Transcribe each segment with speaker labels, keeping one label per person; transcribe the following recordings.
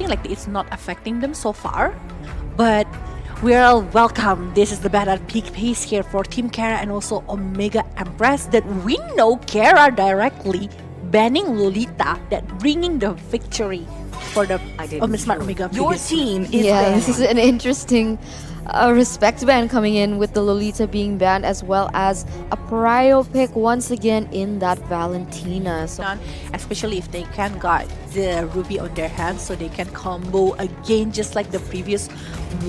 Speaker 1: think like it's not affecting them so far. But we're welcome. This is the battle at peak pace here for Team Karra and also Omega Empress that we know Karra directly banning Lolita that bringing the victory for the Smart Omega.
Speaker 2: Your team is
Speaker 3: Yeah,
Speaker 2: banned.
Speaker 3: this is an interesting respect ban coming in with the Lolita being banned as well as a prio pick once again in that Valentina. So
Speaker 1: Especially if they can got the ruby on their hands so they can combo again just like the previous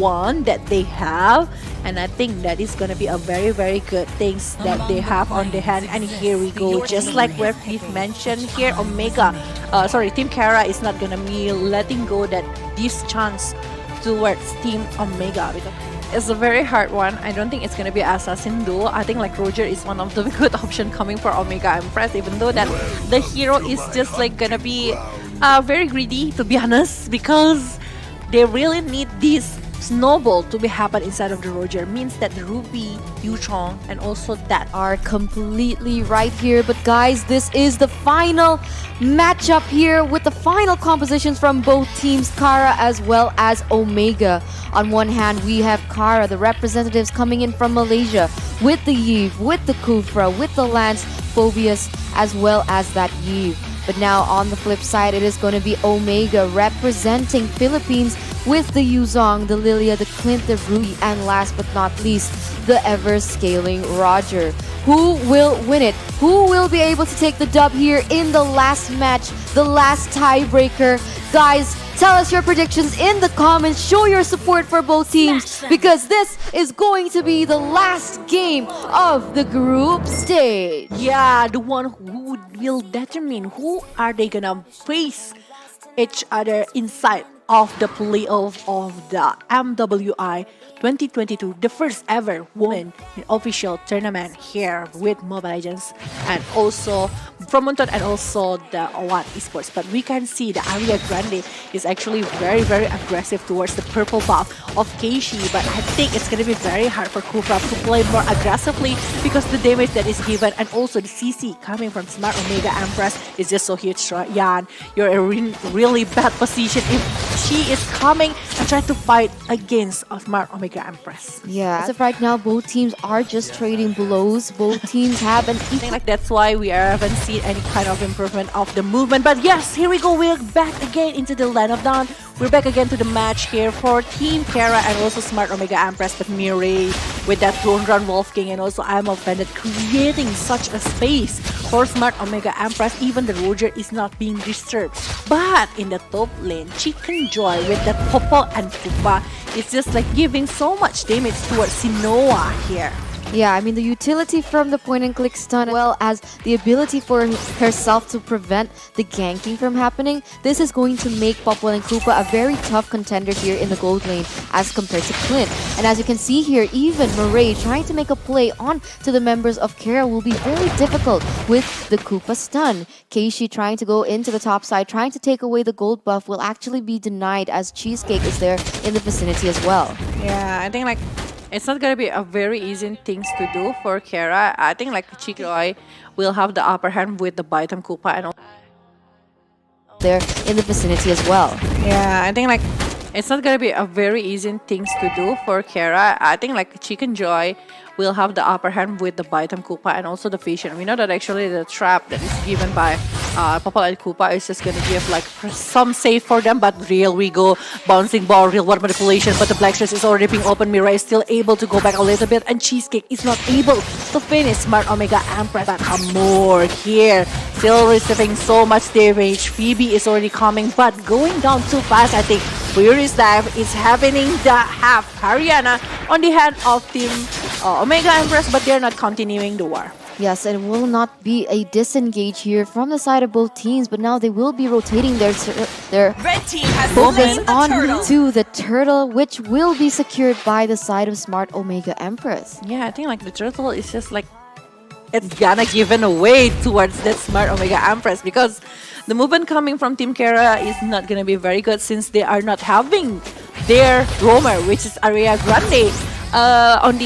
Speaker 1: one that they have, and I think that is gonna be a very very good things that they have on their hand. And here we go, just like what we've mentioned here, Team Karra is not gonna be letting go that this chance towards Team Omega because it's a very hard one. I don't think it's gonna be Assassin though. I think like Roger is one of the good option coming for Omega Empress, even though that the hero is just like gonna be very greedy to be honest, because they really need this snowball to be happen inside of the Roger. Means that the Ruby, Yuchong, and also that
Speaker 3: are completely right here. But guys, this is the final matchup here with the final compositions from both teams, Karra as well as Omega. On one hand, we have Karra, the representatives coming in from Malaysia, with the Yves, with the Kufra, with the Lance, Phobius, as well as that Yves. But now on the flip side, it is going to be Omega representing Philippines with the Yuzong, the Lilia, the Clint, the Ruby, and last but not least, the ever-scaling Roger. Who will win it? Who will be able to take the dub here in the last match, the last tiebreaker? Guys, tell us your predictions in the comments. Show your support for both teams because this is going to be the last game of the group stage.
Speaker 1: yeah, the one who will determine who are they gonna face each other inside of the playoff of the MWI 2022, the first ever woman in official tournament here with Mobile Legends and also from Monton and also the One Esports. But we can see the Aria Grande is actually very very aggressive towards the purple buff of Keishi, but I think it's gonna be very hard for Kufra to play more aggressively because the damage that is given and also the CC coming from Smart Omega Empress is just so huge. Yan, you're in a really bad position if she is coming and try to fight against a Smart Omega Empress.
Speaker 3: Yeah, as of right now, both teams are just trading blows. Both teams have an
Speaker 1: I think like that's why we haven't seen any kind of improvement of the movement. But yes, here we go. We're back again into the Land of Dawn. We're back again to the match here for Team Karra and also Smart Omega Empress. But Mirai with that Throne Run Wolf King and also I'm Offended creating such a space for Smart Omega Empress. Even the Roger is not being disturbed. But in the top lane, Chicken Joy with that Popol and Pupa is just like giving so much damage towards Sinoa here.
Speaker 3: Yeah, I mean the utility from the point and click stun as well as the ability for herself to prevent the ganking from happening. This is going to make Popol and Koopa a very tough contender here in the gold lane as compared to Clint. And as you can see here, even Murray trying to make a play on to the members of Karra will be very difficult with the Koopa stun. Keishi trying to go into the top side, trying to take away the gold buff will actually be denied as Cheesecake is there in the vicinity as well.
Speaker 1: Yeah, I think like it's not gonna be a very easy things to do for Karra. I think like Chicoy will have the upper hand with the Baitam Koopa and all.
Speaker 3: There in the vicinity as well.
Speaker 1: Yeah, I think like it's not gonna be a very easy things to do for Karra. I think like Chicken Joy will have the upper hand with the Baitam Koopa and also the Vision. We know that actually the trap that is given by Popol and Koopa is just gonna give like some save for them, but real we go bouncing ball, real water manipulation, but the black stress is already being open. Mirai is still able to go back a little bit and Cheesecake is not able to finish Smart Omega Empress. But Amor here still receiving so much damage. Phoebe is already coming but going down too fast. I think Furious Dive is happening the half Haryana on the hand of Team Omega Empress, but they're not continuing the war.
Speaker 3: Yes, it will not be a disengage here from the side of both teams, but now they will be rotating their
Speaker 2: Red team has
Speaker 3: focus
Speaker 2: slain the
Speaker 3: on
Speaker 2: turtle.
Speaker 3: to the turtle, which will be secured by the side of Smart Omega Empress.
Speaker 1: Yeah, I think like the turtle is just like it's gonna given away towards that Smart Omega Empress because the movement coming from Team Karra is not gonna be very good since they are not having their roamer, which is Aria Grande, on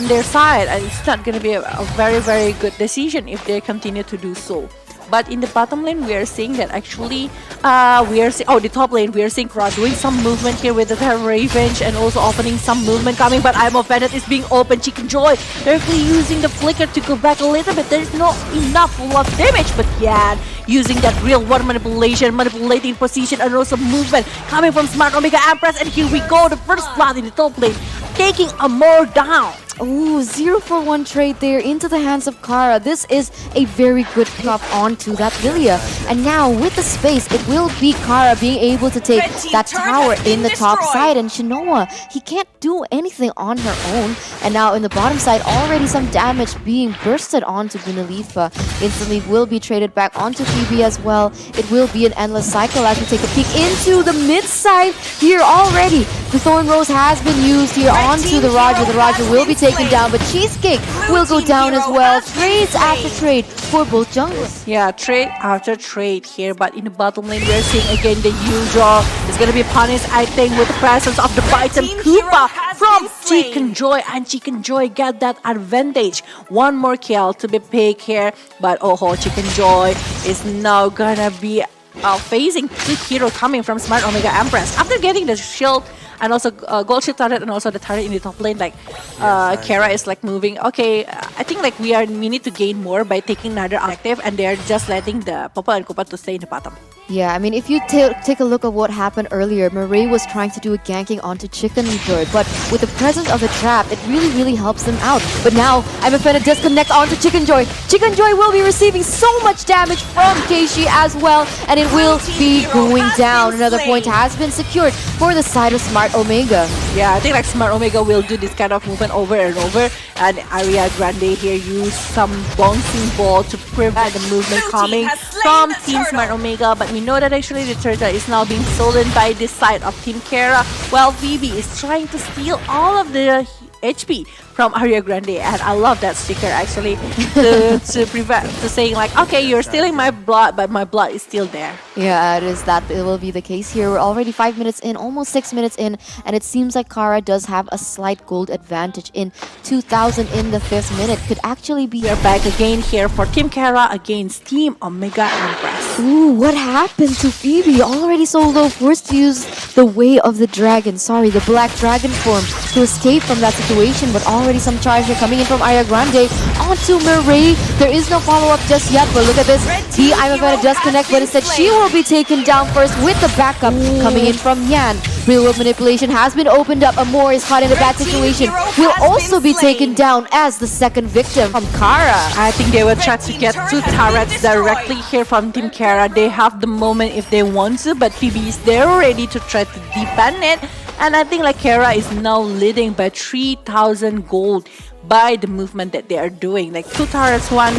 Speaker 1: their side, and it's not gonna be a very very good decision if they continue to do so. But in the bottom lane, we are seeing that actually, the top lane, we are seeing Karra doing some movement here with the Revenge and also opening some movement coming. But I'm offended is being open. Chicken Joy directly using the flicker to go back a little bit. There's not enough love damage, but yeah, using that real one manipulation, manipulating position, and also movement coming from Smart Omega Empress. And here we go, the first blood in the top lane, taking a more down.
Speaker 3: Oh, 0-for-1 trade there into the hands of Karra. This is a very good pick-up onto that Lilia. And now with the space, it will be Karra being able to take that tower in the top side. And Shinoa, he can't do anything on her own. And now in the bottom side, already some damage being bursted onto Bunalifa. Instantly will be traded back onto Phoebe as well. It will be an endless cycle as we take a peek into the mid side here already. The Thorn Rose has been used here onto the Roger. The Roger will be taken down, but Cheesecake will go down as well. Trades after trade for both junglers.
Speaker 1: Yeah, trade after trade here, but in the bottom lane, we're seeing again the usual. It's gonna be punished, I think, with the presence of the Bison Koopa from Chicken Joy, and Chicken Joy get that advantage. One more kill to be picked here, but Chicken Joy is now gonna be facing Click Hero coming from Smart Omega Empress after getting the shield. And also gold shield turret and also the turret in the top lane, like Karra is like moving. Okay, I think like we need to gain more by taking another objective, and they're just letting the Papa and Koopa to stay in the bottom.
Speaker 3: Yeah, I mean, if you take a look at what happened earlier, Murray was trying to do a ganking onto Chicken Bird, but with the presence of the trap, it really helps them out. But now, I'm afraid to disconnect onto Chicken Joy. Chicken Joy will be receiving so much damage from Keishi as well, and it will be going down. Another point has been secured for the side of Smart Omega.
Speaker 1: Yeah, I think like Smart Omega will do this kind of movement over and over, and Ariana Grande here use some bouncing ball to prevent the movement coming from Team Smart Omega. But we know that actually the turtle is now being stolen by this side of Team Karra, while Phoebe is trying to steal all of the HP from Ariana Grande, and I love that sticker actually to prevent to saying like, okay, you're stealing my blood, but my blood is still there.
Speaker 3: Yeah, it will be the case here. We're already 5 minutes in, almost 6 minutes in, and it seems like Karra does have a slight gold advantage in 2000 in the 5th minute. Could actually be.
Speaker 1: We're back again here for Team Karra against Team Omega Empress.
Speaker 3: Ooh, what happened to Phoebe? Already so low, forced to use the Way of the Dragon, the Black Dragon form to escape from that situation, but already some charge here coming in from Ariana Grande onto Murray. There is no follow-up just yet, but look at this. I'm about to disconnect, but instead she will be taken down first with the backup coming in from Yan. Real world manipulation has been opened up. Amor is caught in a bad situation. Will also be taken down as the second victim from Karra.
Speaker 1: I think they will try to get 2 turrets directly here from Team Karra. They have the moment if they want to, but Phoebe is there ready to try to defend it. And I think like Karra is now leading by 3,000 gold by the movement that they are doing. Like 2 turrets, one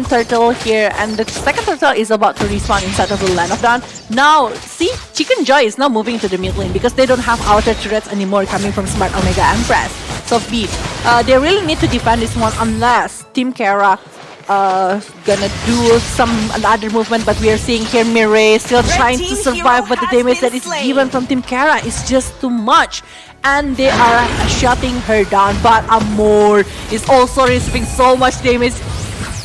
Speaker 1: turtle here, and the second turtle is about to respawn inside of the Land of Dawn. Now, see, Chicken Joy is now moving to the mid lane because they don't have outer turrets anymore coming from Smart Omega Empress. So they really need to defend this one unless Team Karra gonna do some other movement. But we are seeing here Mireille still trying to survive, but the damage that is given from Team Karra is just too much, and they are shutting her down. But Amor is also receiving so much damage,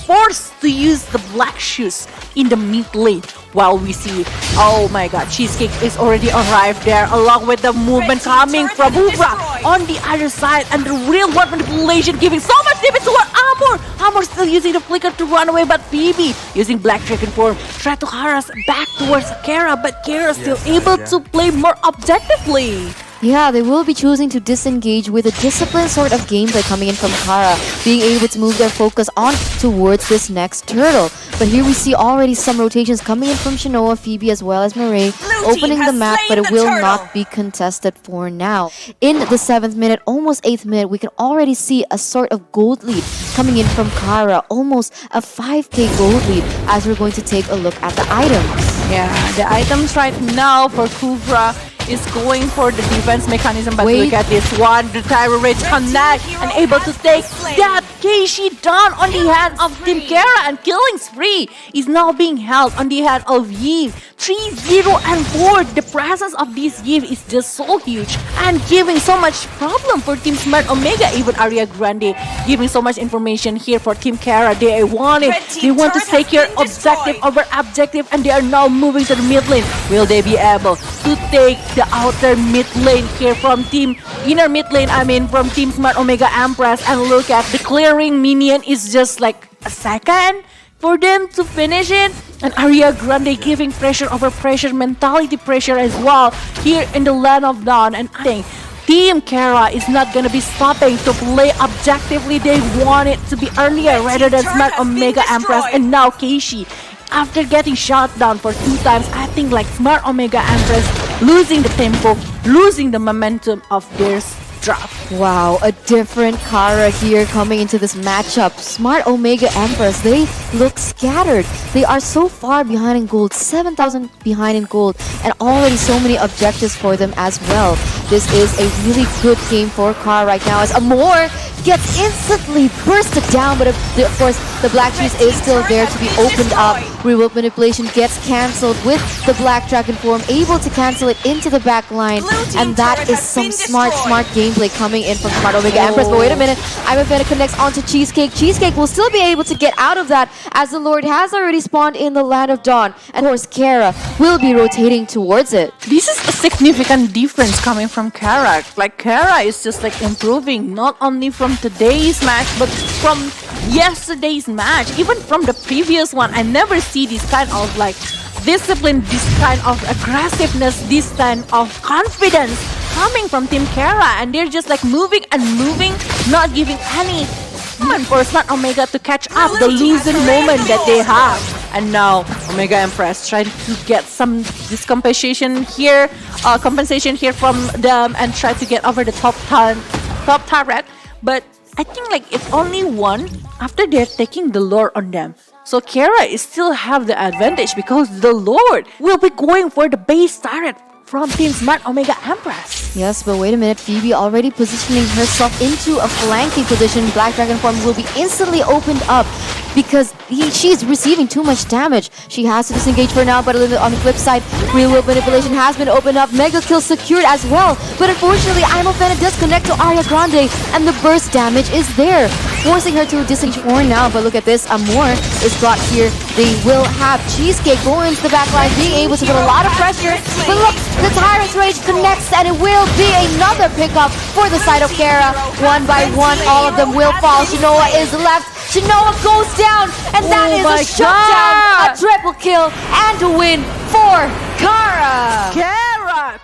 Speaker 1: forced to use the black shoes in the mid lane, while we see, oh my god, Cheesecake is already arrived there along with the movement coming from Ubra on the other side, and the real one manipulation giving so much damage to Amor. Amor still using the flicker to run away, but Phoebe using Black Dragon form try to harass back towards Karra, but Karra still able to play more objectively.
Speaker 3: Yeah, they will be choosing to disengage with a disciplined sort of gameplay coming in from Karra, being able to move their focus on towards this next turtle. But here we see already some rotations coming in from Shinoa, Phoebe, as well as Murray, opening the map, but it will not be contested for now. In the 7th minute, almost 8th minute, we can already see a sort of gold lead coming in from Karra, almost a 5k gold lead, as we're going to take a look at the items.
Speaker 1: Yeah, the items right now for Kuvra is going for the defense mechanism, but look at this one, the Tyro Rage connect and able to take that Keishi down on the hand of Team Karra, and killing spree is now being held on the hand of Yves, 3-0 and 4. The presence of this Eve is just so huge and giving so much problem for Team Smart Omega. Even Aria Grande giving so much information here for Team Karra. They want it. They want to secure objective over objective, and they are now moving to the mid lane. Will they be able to take the outer mid lane here from Team inner mid lane? I mean from Team Smart Omega Empress. And look at the clearing minion is just like a second for them to finish it. And Aria Grande giving pressure over pressure, mentality pressure as well here in the land of Dawn. And I think Team Karra is not gonna be stopping to play objectively. They want it to be earlier rather than Smart Omega Empress. And now Keishi, after getting shot down for 2 times, I think like Smart Omega Empress losing the tempo, losing the momentum of their drop.
Speaker 3: Wow, a different Karra here coming into this matchup. Smart Omega Empress, they look scattered. They are so far behind in gold, 7,000 behind in gold, and already so many objectives for them as well. This is a really good game for Karra right now as Amor gets instantly bursted down, but of course the Black Cheese is still there to be opened up. Rework manipulation gets cancelled with the Black Dragon form, able to cancel it into the back line, and that is some smart gameplay coming in from Smart Omega Empress. But wait a minute, Imavena connects onto Cheesecake. Cheesecake will still be able to get out of that as the Lord has already spawned in the Land of Dawn, and of course Karra will be rotating towards it.
Speaker 1: This is a significant difference coming from Karra. Like Karra is just like improving not only from today's match but from yesterday's match, even from the previous one. I never see this kind of like discipline, this kind of aggressiveness, this kind of confidence coming from Team Karra, and they're just like moving and moving, not giving any moment for Smart Omega to catch up the losing moment that they have. And now Omega Empress trying to get some compensation here from them and try to get over the top turret. But I think like it's only one after they're taking the Lord on them. So Karra is still have the advantage because the Lord will be going for the base turret from Team Smart Omega Empress.
Speaker 3: Yes, but wait a minute. Phoebe already positioning herself into a flanking position. Black Dragon form will be instantly opened up because she's receiving too much damage. She has to disengage for now, but on the flip side, Real World Manipulation has been opened up. Mega kill secured as well. But unfortunately, Imofena does connect to Aria Grande, and the burst damage is there, forcing her to disengage for now. But look at this. Amor is brought here. They will have Cheesecake going into the back line, being able to put a lot of pressure. But look, the Tyrant's Rage connects, and it will be another pickup for the side of Karra. One by one, all of them will fall. Shinoa is left. Shinoa goes down, and that is a shutdown, a triple kill, and a win for Karra.
Speaker 1: Karra.